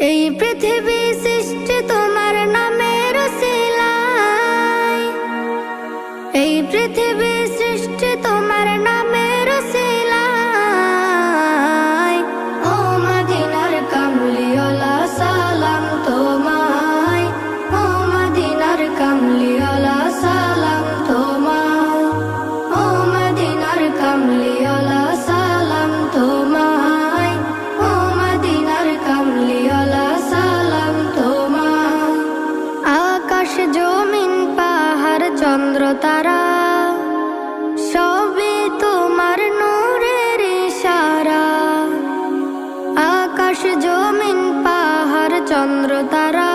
এই পৃথিবী সৃষ্টি তোমার নামের উসিলায়, এই পৃথিবী সৃষ্টি তোমার নামের উসিলায়। ও মদিনার কামলিওয়ালা সালাম তোমায়, ও মদিনার কামলিওয়ালা সালাম তোমায়, ও মদিনার কামলিওয়ালা সালাম তোমায়, ও মদিনার কামলিওয়ালা সালাম তোমায়। আকাশ জমিন পাহাড় চন্দ্র তারা সবই তোমার নূরের ইশারা। আকাশ জমিন পাহাড় চন্দ্র তারা